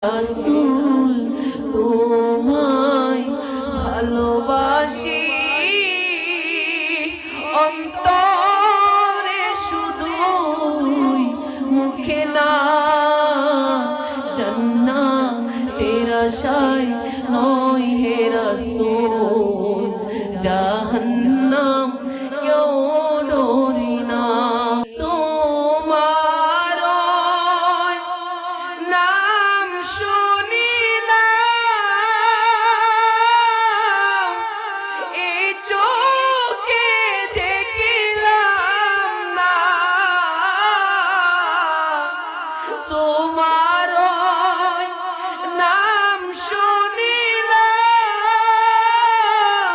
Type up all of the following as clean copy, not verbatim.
রাসূল তোমায় ভালোবাসি অন্তরে শুধুই মুখে না জান্নাতের আশায় নয় হে রাসূল জাহান্নাম কেউ ডরি না তোমার নাম শুনিলাম এই চোখে দেখিলাম না তোমার নাম শুনিলাম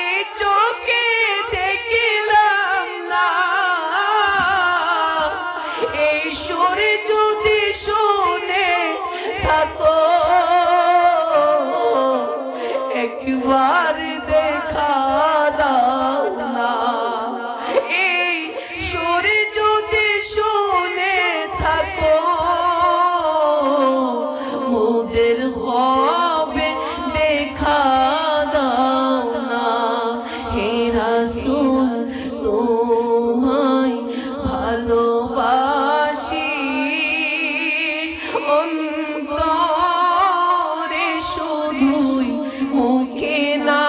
এই চোখে দেখিলাম না এই সুরে যদি শুনে থাকো একবার দেখা দাও না এই সুরে যদি শুনে থাকো মোদের হবে দেখা দাও না হে রাসূল তোমায় ভালোবাসি অন্তরে শুধুই মুখে না